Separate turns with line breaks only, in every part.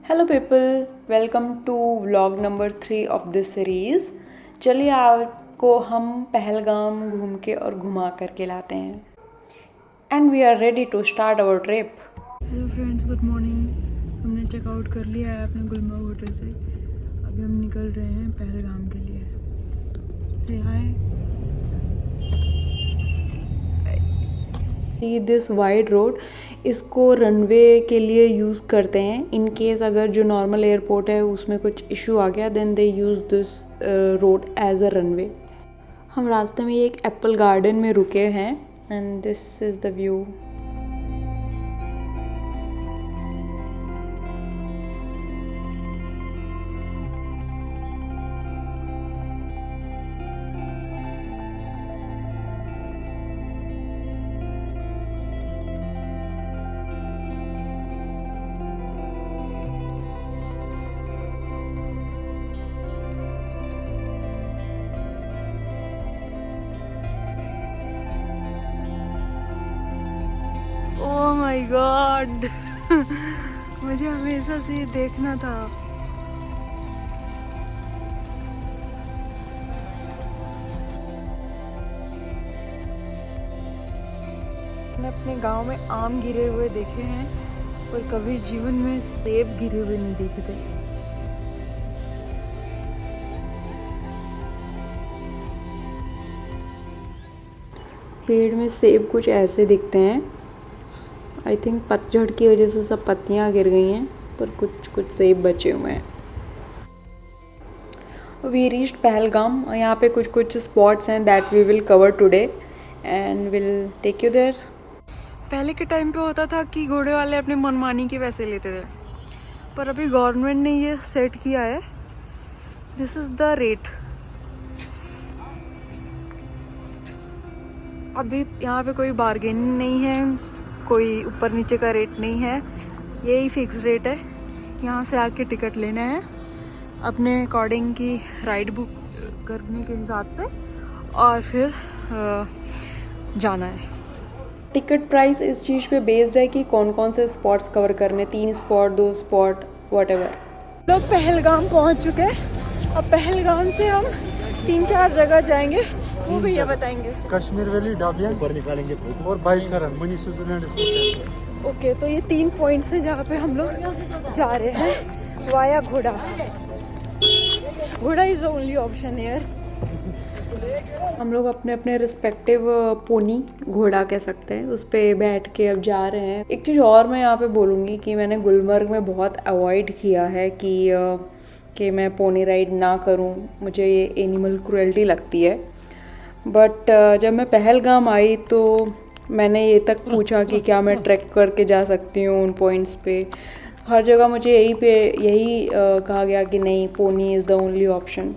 Hello people, welcome to vlog number 3 of this series. चलिए आपको हम पहलगाम घूम के और घुमा करके लाते हैं। And we are ready to start our trip. Hello friends, good morning. हमने चेकआउट कर लिया है अपने गुलमर्ग होटल से। अभी हम निकल रहे हैं पहलगाम के लिए। से हाय। दिस वाइड रोड, इसको रनवे के लिए यूज़ करते हैं। इन केस अगर जो नॉर्मल एयरपोर्ट है उसमें कुछ इशू आ गया then they use this road as a runway. हम रास्ते में एक एप्पल गार्डन में रुके हैं and this is the view. Oh my God मुझे हमेशा से ये देखना था। मैंने अपने गांव में आम गिरे हुए देखे हैं पर कभी जीवन में सेब गिरे हुए नहीं देखे थे। पेड़ में सेब कुछ ऐसे दिखते हैं। आई थिंक पतझड़ की वजह से सब पत्तियां गिर गई हैं पर कुछ कुछ सेब बचे हुए हैं। We reached Pahalgam. यहाँ पे कुछ कुछ स्पॉट्स हैं that we will cover today and will take you there. पहले के टाइम पे होता था कि घोड़े वाले अपने मनमानी के पैसे लेते थे, पर अभी गवर्नमेंट ने ये सेट किया है, दिस इज़ द रेट। अभी यहाँ पे कोई बार्गेनिंग नहीं है, कोई ऊपर नीचे का रेट नहीं है, यही फिक्स रेट है। यहाँ से आके टिकट लेना है अपने अकॉर्डिंग की राइड बुक करने के हिसाब से और फिर जाना है। टिकट प्राइस इस चीज़ पे बेस्ड है कि कौन कौन से स्पॉट्स कवर करने, 3 स्पॉट 2 स्पॉट व्हाटएवर। लोग पहलगाम पहुँच चुके हैं। अब पहलगाम से हम 3-4 जगह जाएंगे, वो भैया बताएंगे।
कश्मीर वैली, डाबियन ऊपर निकालेंगे और बाईसरन मिनी स्विट्जरलैंड।
ओके, तो ये 3 पॉइंट्स हैं जहाँ पे हम लोग जा रहे हैं वाया घोड़ा। घोड़ा is the only option here. हम लोग अपने अपने रिस्पेक्टिव पोनी, घोड़ा कह सकते हैं, उस पर बैठ के अब जा रहे हैं। एक चीज़ और मैं यहाँ पे बोलूँगी कि मैंने गुलमर्ग में बहुत अवॉइड किया है कि मैं पोनी राइड ना करूँ, मुझे ये एनिमल क्रुएल्टी लगती है। बट जब मैं पहलगाम आई तो मैंने ये तक पूछा कि क्या मैं ट्रैक करके जा सकती हूँ उन पॉइंट्स पे। हर जगह मुझे यही कहा गया कि नहीं, pony is the only option.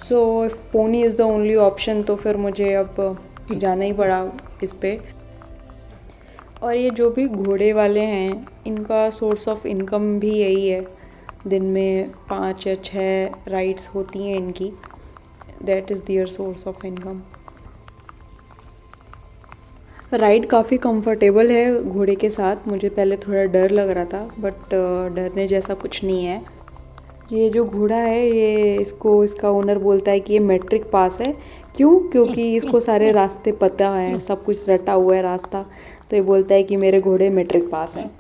So if pony is the only option तो फिर मुझे अब जाना ही पड़ा इस पे। और ये जो भी घोड़े वाले हैं इनका सोर्स ऑफ इनकम भी यही है। दिन में 5 या 6 राइड्स होती हैं इनकी, that is their source of income. Ride काफ़ी कंफर्टेबल है घोड़े के साथ। मुझे पहले थोड़ा डर लग रहा था बट डरने जैसा कुछ नहीं है। ये जो घोड़ा है ये इसका ओनर बोलता है कि ये मैट्रिक पास है। क्यों? क्योंकि इसको सारे रास्ते पता है, सब कुछ रटा हुआ है रास्ता, तो ये बोलता है कि मेरे घोड़े मैट्रिक पास हैं।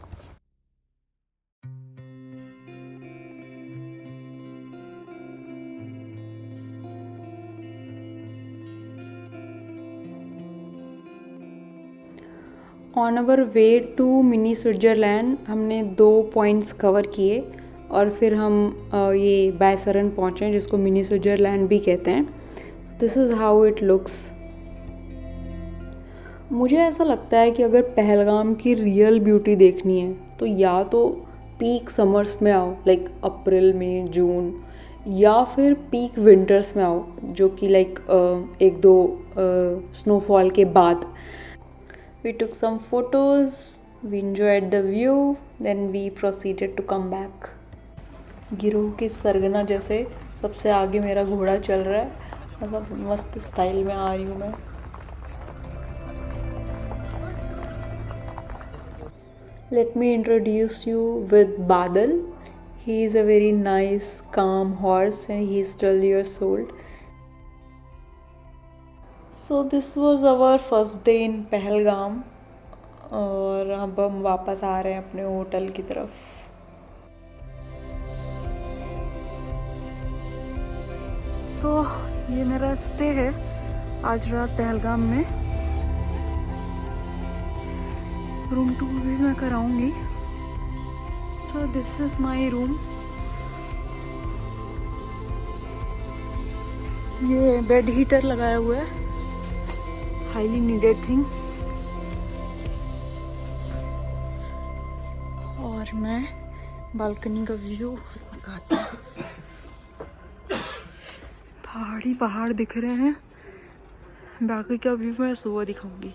On our way to mini Switzerland हमने 2 पॉइंट्स कवर किए और फिर हम ये बायसरन पहुँचे जिसको मिनी स्विट्ज़रलैंड भी कहते हैं। This is how it looks. मुझे ऐसा लगता है कि अगर पहलगाम की रियल ब्यूटी देखनी है तो या तो पीक समर्स में आओ, लाइक अप्रैल में जून, या फिर पीक विंटर्स में आओ जो कि लाइक 1-2 स्नोफॉल के बाद। We took some photos, we enjoyed the view, then we proceeded to come back. गिरोह के सरगना जैसे सबसे आगे मेरा घोड़ा चल रहा है, मतलब मस्त स्टाइल में आ रही हूँ मैं। Let me introduce you with Badal. He is a very nice, calm horse and he is 12 years old. So this was our first day in Pahalgam और अब हम वापस आ रहे हैं अपने होटल की तरफ. So ये मेरा स्टे है आज रात पहलगाम में. रूम टूर भी मैं कराऊंगी. So this is my room. ये बेड हीटर लगाया हुआ है, हाईली नीडेड थिंग. और मैं बालकनी का व्यू दिखाती हूँ. पहाड़ी पहाड़ दिख रहे हैं. बाकी का व्यू मैं सुबह दिखाऊंगी.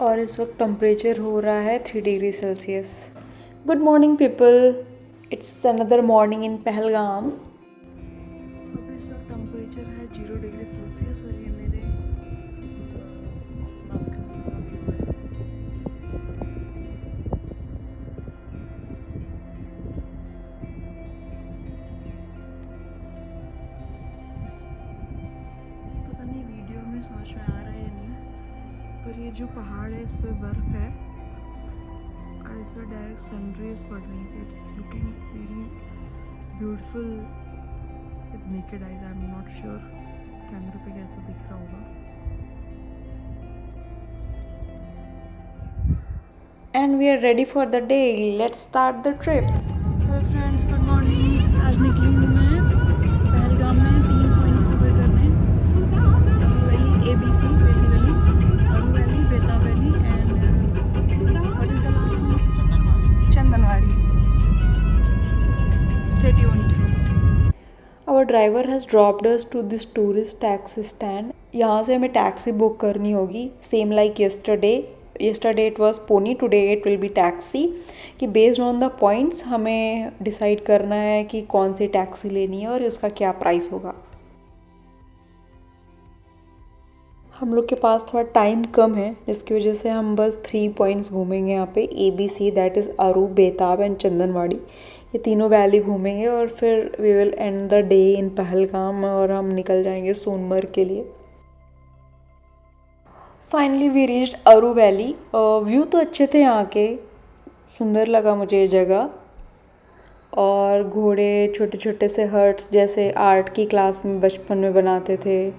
और इस वक्त टेम्परेचर हो रहा है 3 degree Celsius. Good morning people, it's another morning in Pahalgam. अभी इस वक्त टेम्परेचर है 0 डिग्री सेल्सियस और ये मेरे बालकनी का व्यू है. पता नहीं वीडियो में समझ में आ रहा है या नहीं, पर ये जो पहाड़ है इस पे बर्फ है और इस पर डायरेक्ट सनरेज पड़ रही थी. It's looking very beautiful with naked eyes. I am not sure कैमरे पे कैसा दिख रहा होगा. And we are ready for the day. Let's start the trip. Hello friends, good morning. आज निकली हूँ मैं पहलगाम में 3 पॉइंट्स कवर करने. वही ABC basically, Aru valley, Betaab valley and what is the last one, Chandanwari. Stay tuned. Our driver has dropped us to this tourist taxi stand. यहाँ से हमें टैक्सी बुक करनी होगी, same like yesterday. It was pony, today it will be taxi. कि based on the points हमें decide करना है कि कौन सी टैक्सी लेनी है और उसका क्या प्राइस होगा. हम लोग के पास थोड़ा टाइम कम है, जिसकी वजह से हम बस 3 पॉइंट्स घूमेंगे यहाँ पे. ABC, दैट इज़ अरू, बेताब एंड चंदनवाड़ी. ये तीनों वैली घूमेंगे और फिर we will end the day in Pahalgam और हम निकल जाएंगे सोनमर्ग के लिए. Finally we reached Aru valley. View तो अच्छे थे यहाँ के, सुंदर लगा मुझे ये जगह. और घोड़े, छोटे छोटे से हट्स जैसे आर्ट की क्लास में बचपन में बनाते थे.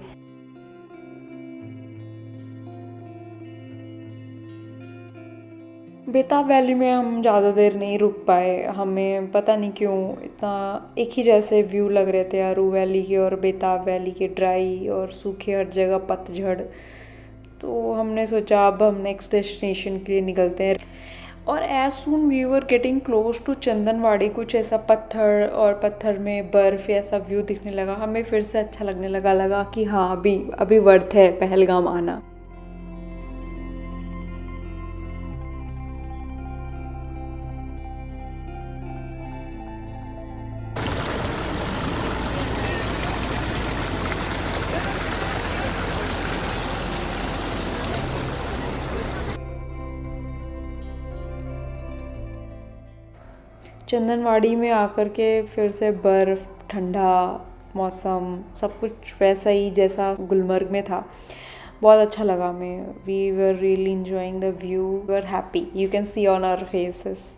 बेताब वैली में हम ज़्यादा देर नहीं रुक पाए. हमें पता नहीं क्यों इतना एक ही जैसे व्यू लग रहे थे अरू वैली के और बेताब वैली के. ड्राई और सूखे हर जगह पतझड़. तो हमने सोचा अब हम नेक्स्ट डेस्टिनेशन के लिए निकलते हैं. और as soon we were getting close to Chandanwari, कुछ ऐसा पत्थर और पत्थर में बर्फ़ ऐसा व्यू दिखने लगा. हमें फिर से अच्छा लगने लगा कि हाँ अभी वर्थ है पहलगाम आना. चंदनवाड़ी में आकर के फिर से बर्फ़, ठंडा मौसम, सब कुछ वैसा ही जैसा गुलमर्ग में था. बहुत अच्छा लगा हमें. We were really enjoying the view. We were happy. You can see on our faces.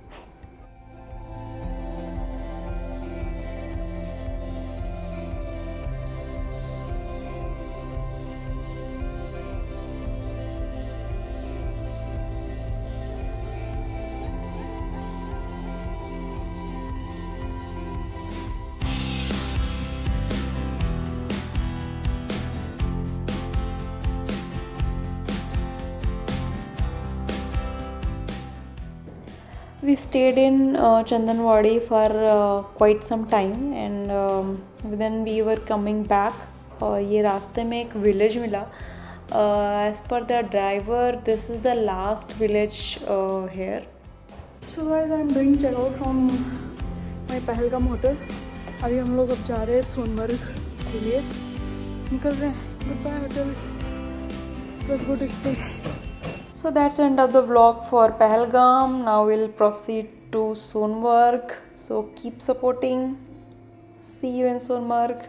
We stayed in Chandanwadi for quite some time and then we were coming back. ये रास्ते में एक विलेज मिला. As per the driver, this is the last village here. So guys, I'm doing check out from my Pahalgam hotel. अभी हम लोग अब जा रहे हैं सोनमर्ग के लिए. निकल रहे हैं. Goodbye hotel. It was good to stay. So that's the end of the vlog for Pahalgam. Now we'll proceed to Sonmarg. So keep supporting. See you in Sonmarg.